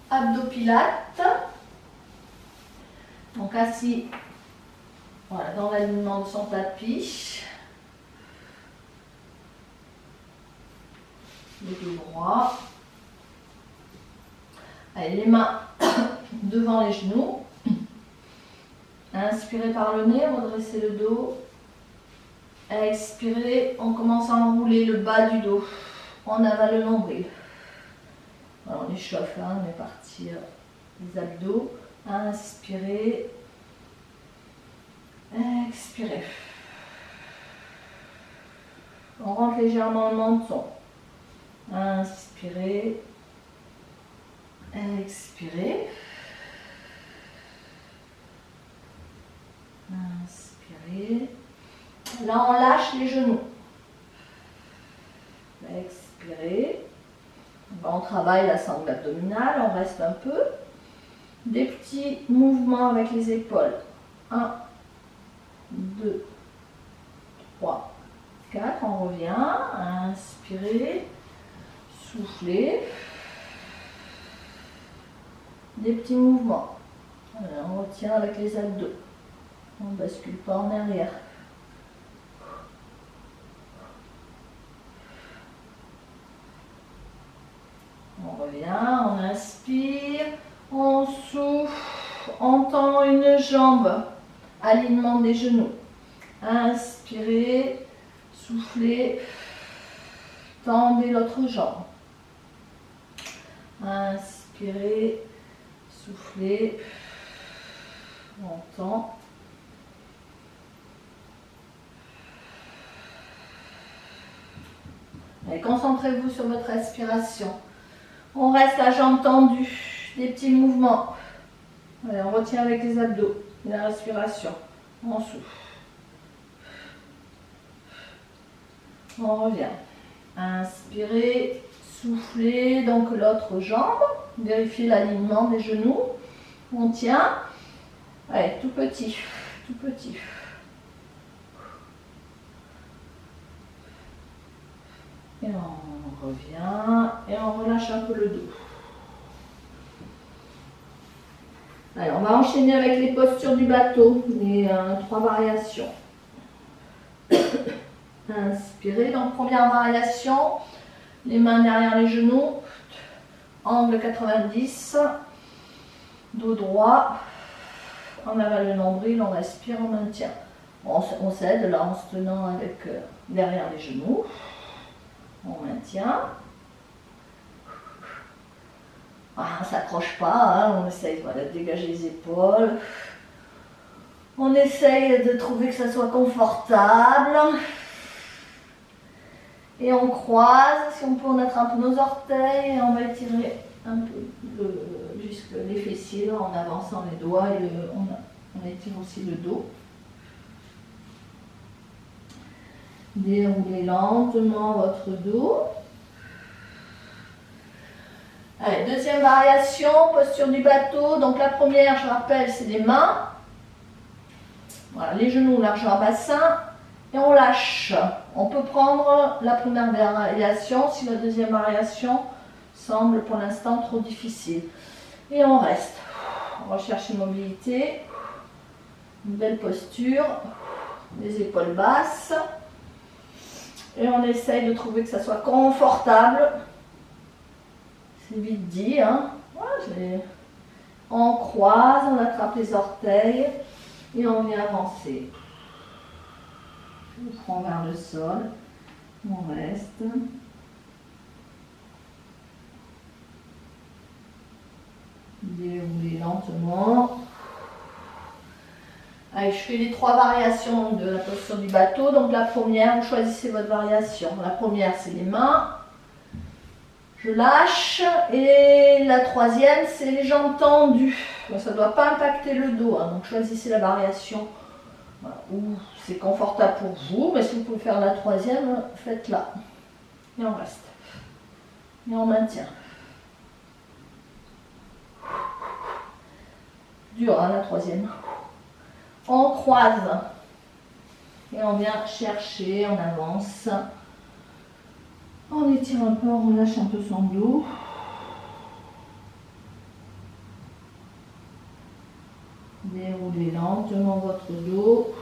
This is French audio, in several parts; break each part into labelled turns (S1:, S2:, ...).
S1: abdo-pilates. Donc assis, voilà, dans l'alignement de son tapis. Les dos droits. Allez, les mains devant les genoux. Inspirez par le nez, redressez le dos. Expirez, on commence à enrouler le bas du dos. On avale le nombril. Alors on échauffe, hein, on est parti les abdos. Inspirez. Expirez. On rentre légèrement le menton. Inspirez. Expirez. Inspirez. Là, on lâche les genoux. Expirez. On travaille la sangle abdominale, on reste un peu. Des petits mouvements avec les épaules. 1, 2, 3, 4. On revient. Inspirez. Soufflez. Des petits mouvements. Voilà, on retient avec les abdos. On ne bascule pas en arrière. On revient, on inspire, on souffle, on tend une jambe, alignement des genoux. Inspirez, soufflez, tendez l'autre jambe. Inspirez, soufflez, on tend. Allez, concentrez-vous sur votre respiration. On reste la jambe tendue, des petits mouvements. Allez, on retient avec les abdos, la respiration. On souffle. On revient. Inspirez, soufflez, donc l'autre jambe. Vérifiez l'alignement des genoux. On tient. Allez, tout petit, tout petit. Et on revient et on relâche un peu le dos. Allez, on va enchaîner avec les postures du bateau, les 3 variations. Inspirez, donc première variation, les mains derrière les genoux, angle 90, dos droit, on avale le nombril, on respire, on maintient. On s'aide là en se tenant avec derrière les genoux. On maintient. On ne s'accroche pas, hein, on essaye de dégager les épaules. On essaye de trouver que ça soit confortable. Et on croise, si on peut, on attrape nos orteils et on va étirer un peu jusque les fessiers là, en avançant les doigts et on étire aussi le dos. Déroulez lentement votre dos. Allez, deuxième variation, posture du bateau. Donc la première, je rappelle, c'est les mains. Voilà, les genoux largeur bassin. Et on lâche. On peut prendre la première variation si la deuxième variation semble pour l'instant trop difficile. Et on reste. On recherche une mobilité. Une belle posture. Les épaules basses. Et on essaye de trouver que ça soit confortable. C'est vite dit, hein. Ouais, on croise, on attrape les orteils et on vient avancer. On prend vers le sol. On reste. Déroulez lentement. Allez, je fais les 3 variations de la posture du bateau. Donc la première, vous choisissez votre variation. La première, c'est les mains. Je lâche. Et la troisième, c'est les jambes tendues. Donc, ça ne doit pas impacter le dos. Hein. Donc choisissez la variation où c'est confortable pour vous. Mais si vous pouvez faire la troisième, faites-la. Et on reste. Et on maintient. Dur, hein, la troisième. On croise et on vient chercher, on avance, on étire un peu, on relâche un peu son dos, Déroulez lentement votre dos.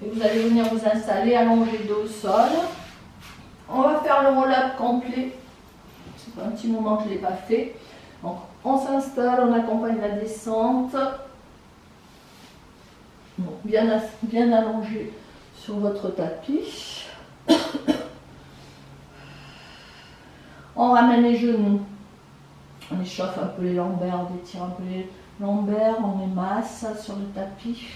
S1: Et vous allez venir vous installer, allonger dos au sol. On va faire le roll-up complet. C'est un petit moment que je ne l'ai pas fait. Donc, on s'installe, on accompagne la descente. Donc, bien allongé sur votre tapis. On ramène les genoux. On échauffe un peu les lombaires, on étire un peu les lombaires, on émasse sur le tapis.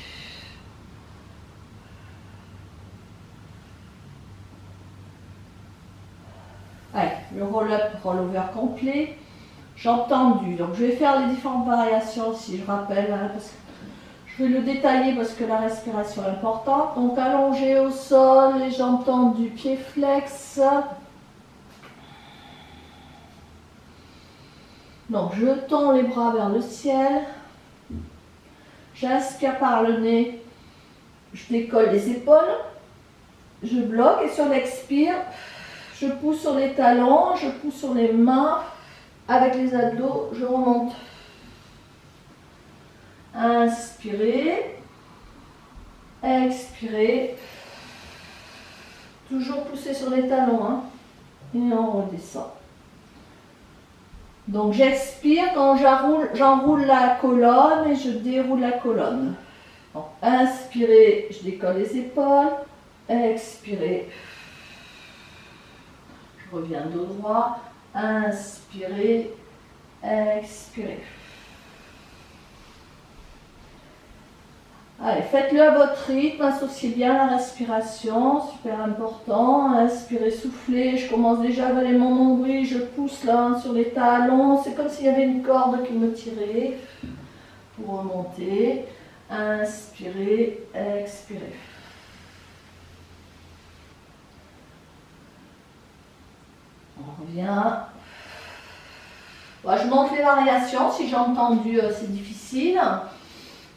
S1: Allez, le roll-up, roll-over complet. Jambes tendues. Donc je vais faire les différentes variations aussi, je rappelle, hein, parce que je vais le détailler parce que la respiration est importante. Donc allongé au sol, les jambes tendues, pieds flex. Donc je tends les bras vers le ciel. J'inspire par le nez. Je décolle les épaules. Je bloque et sur l'expire, je pousse sur les talons, je pousse sur les mains. Avec les abdos, je remonte. Inspirez. Expirez. Toujours pousser sur les talons. Hein, et on redescend. Donc j'expire quand j'enroule la colonne et je déroule la colonne. Donc, inspirez, je décolle les épaules. Expirez. Je reviens dos droit. Inspirez, expirez. Allez, faites-le à votre rythme, associez bien la respiration, super important. Inspirez, soufflez, je commence déjà à avaler mon nombril, je pousse là sur les talons, c'est comme s'il y avait une corde qui me tirait pour remonter. Inspirez, expirez. On revient. Voilà, je montre les variations. Si j'ai entendu, c'est difficile.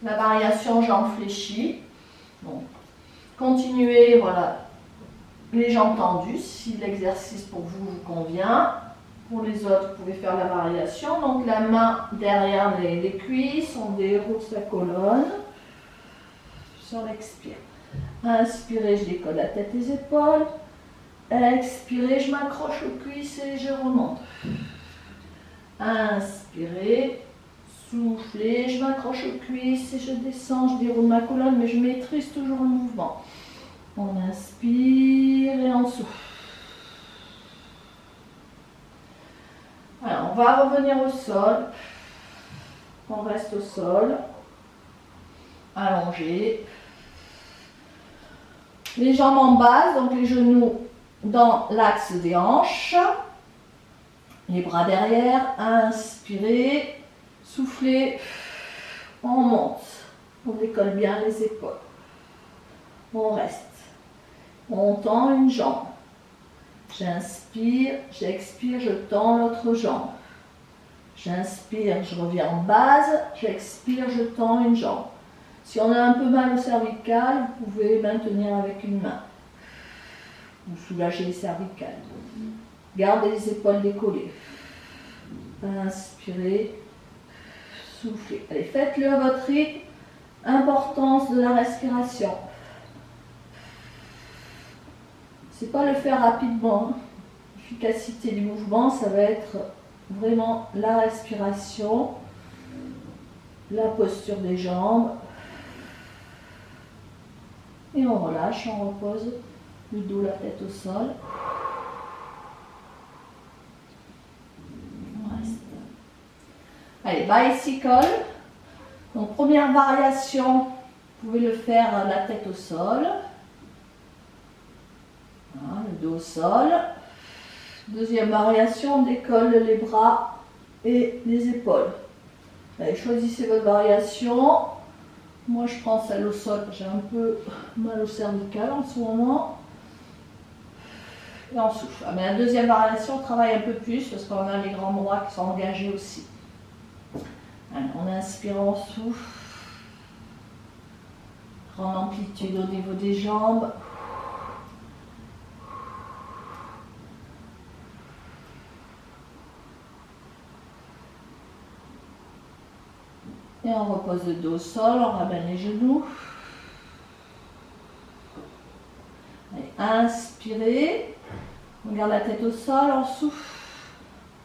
S1: La variation jambes fléchies. Donc, continuez, voilà, les jambes tendues si l'exercice pour vous vous convient. Pour les autres, vous pouvez faire la variation. Donc, la main derrière les cuisses, on déroule sa colonne. Sur l'expire. Inspirez, je décolle la tête et les épaules. Expirez, je m'accroche aux cuisses et je remonte. Inspirez, soufflez, je m'accroche aux cuisses et je descends, je déroule ma colonne, mais je maîtrise toujours le mouvement. On inspire et on souffle. Alors, on va revenir au sol. On reste au sol. Allongé. Les jambes en base, donc les genoux dans l'axe des hanches. Les bras derrière. Inspirez. Soufflez. On monte. On décolle bien les épaules. On reste. On tend une jambe. J'inspire, j'expire, je tends l'autre jambe. J'inspire, je reviens en base. J'expire, je tends une jambe. Si on a un peu mal au cervical, vous pouvez maintenir avec une main. Vous soulagez les cervicales. Gardez les épaules décollées. Inspirez, soufflez. Allez, faites-le à votre rythme. Importance de la respiration. C'est pas le faire rapidement. L'efficacité du mouvement, ça va être vraiment la respiration, la posture des jambes. Et on relâche, on repose le dos, la tête au sol. On reste. Allez, bicycle. Donc première variation, vous pouvez le faire la tête au sol. Voilà, le dos au sol. Deuxième variation, on décolle les bras et les épaules. Allez, choisissez votre variation. Moi, je prends celle au sol. J'ai un peu mal au cervical en ce moment. Et on souffle. Ah, mais la deuxième variation, on travaille un peu plus parce qu'on a les grands bras qui sont engagés aussi. Allez, on inspire, on souffle. Grande amplitude au niveau des jambes. Et on repose le dos au sol, on ramène les genoux. Allez, inspirez. On garde la tête au sol, on souffle.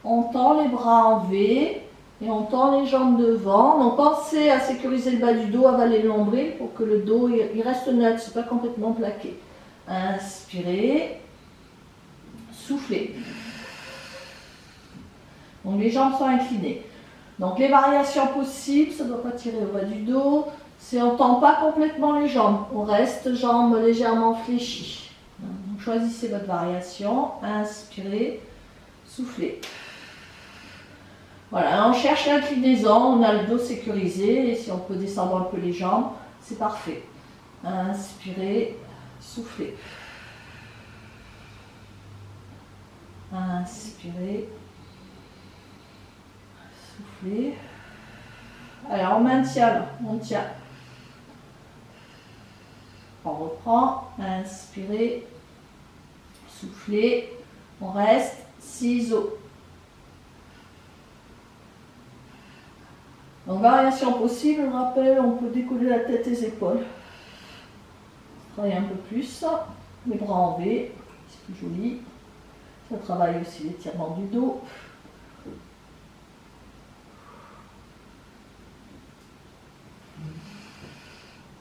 S1: On tend les bras en V et on tend les jambes devant. Donc pensez à sécuriser le bas du dos, avaler le nombril pour que le dos il reste neutre, c'est pas complètement plaqué. Inspirez. Soufflez. Donc les jambes sont inclinées. Donc les variations possibles, ça ne doit pas tirer au bas du dos, c'est on ne tend pas complètement les jambes, on reste jambes légèrement fléchies. Donc choisissez votre variation, inspirez, soufflez. Voilà, on cherche l'inclinaison, on a le dos sécurisé et si on peut descendre un peu les jambes, c'est parfait. Inspirez, soufflez. Inspirez. Soufflez. Alors on maintient là, on tient. On reprend, inspirez, soufflez, on reste, ciseaux. Donc variation possible, je rappelle, on peut décoller la tête et les épaules. Travailler un peu plus, les bras en V, c'est plus joli. Ça travaille aussi l'étirement du dos.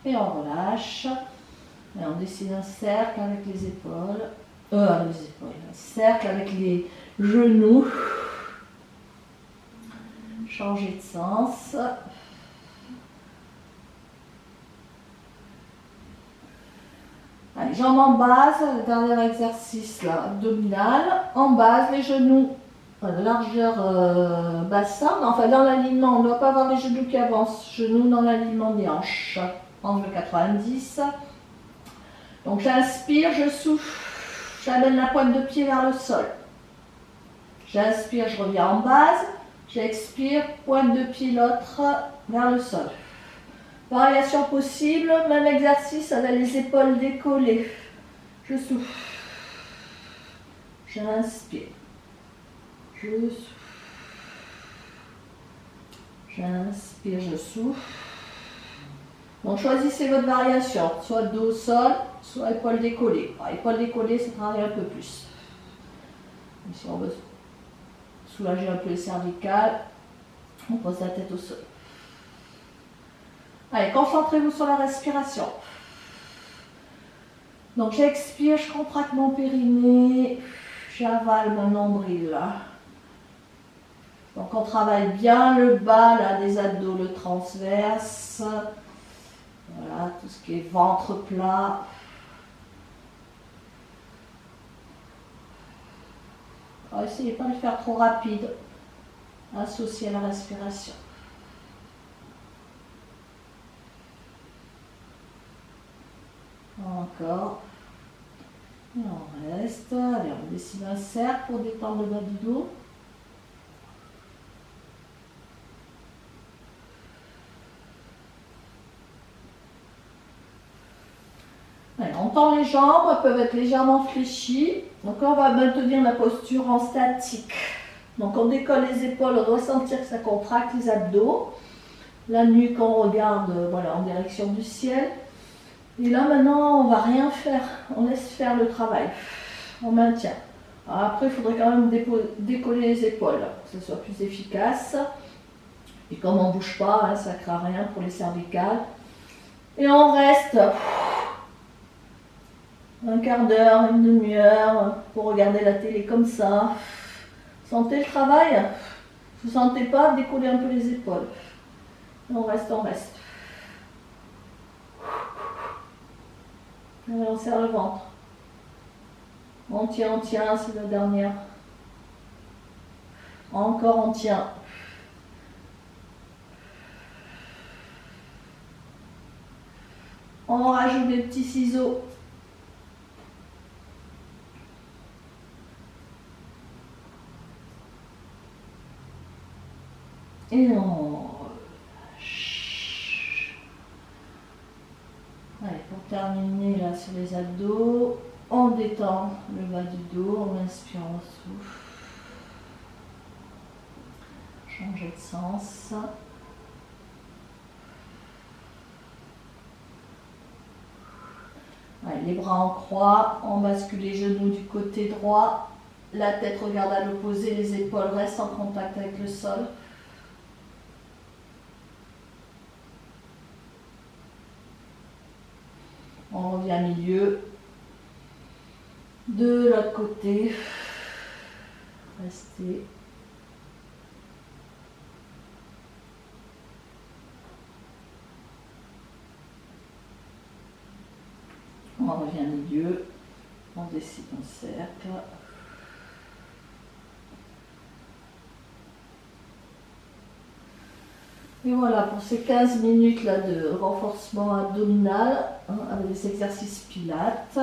S1: Et on relâche. Et on dessine un cercle avec les épaules. Un cercle avec les genoux. Changer de sens. Allez, jambes en base, le dernier exercice là, abdominal. En base, les genoux, largeur bassin, enfin dans l'alignement, on ne doit pas avoir les genoux qui avancent, genoux dans l'alignement des hanches, angle 90. Donc j'inspire, je souffle, j'amène la pointe de pied vers le sol. J'inspire, je reviens en base, j'expire, pointe de pied l'autre vers le sol. Variation possible, même exercice avec les épaules décollées. Je souffle. J'inspire. Je souffle. J'inspire, je souffle. Donc choisissez votre variation, soit dos au sol, soit épaules décollées. Alors, épaules décollées, ça travaille un peu plus. Et si on veut soulager un peu les cervicales, on pose la tête au sol. Allez, concentrez-vous sur la respiration. Donc j'expire, je contracte mon périnée, j'avale mon nombril. Donc on travaille bien le bas là, des abdos, le transverse. Voilà, tout ce qui est ventre plat. Alors, essayez pas de le faire trop rapide, associé à la respiration. Encore. Et on reste. Allez, on dessine un cercle pour détendre le bas du dos. Allez, on tend les jambes, elles peuvent être légèrement fléchies. Donc là, on va maintenir la posture en statique. Donc on décolle les épaules, on doit sentir que ça contracte les abdos. La nuque, on regarde voilà, en direction du ciel. Et là maintenant, on ne va rien faire, on laisse faire le travail, on maintient. Alors après, il faudrait quand même décoller les épaules pour que ce soit plus efficace. Et comme on ne bouge pas, hein, ça ne craint rien pour les cervicales. Et on reste un quart d'heure, une demi-heure pour regarder la télé comme ça. Sentez le travail, vous ne sentez pas, décoller un peu les épaules. On reste, on reste. On serre le ventre. On tient, c'est la dernière. Encore on tient. On rajoute des petits ciseaux. Et on relâche. Allez, pour terminer là sur les abdos, on détend le bas du dos, on inspire, on souffle. Changer de sens. Allez, les bras en croix, on bascule les genoux du côté droit, la tête regarde à l'opposé, les épaules restent en contact avec le sol. On revient à milieu. De l'autre côté. Restez. On revient à milieu. On décide en cercle. Et voilà pour ces 15 minutes là de renforcement abdominal, hein, avec des exercices pilates.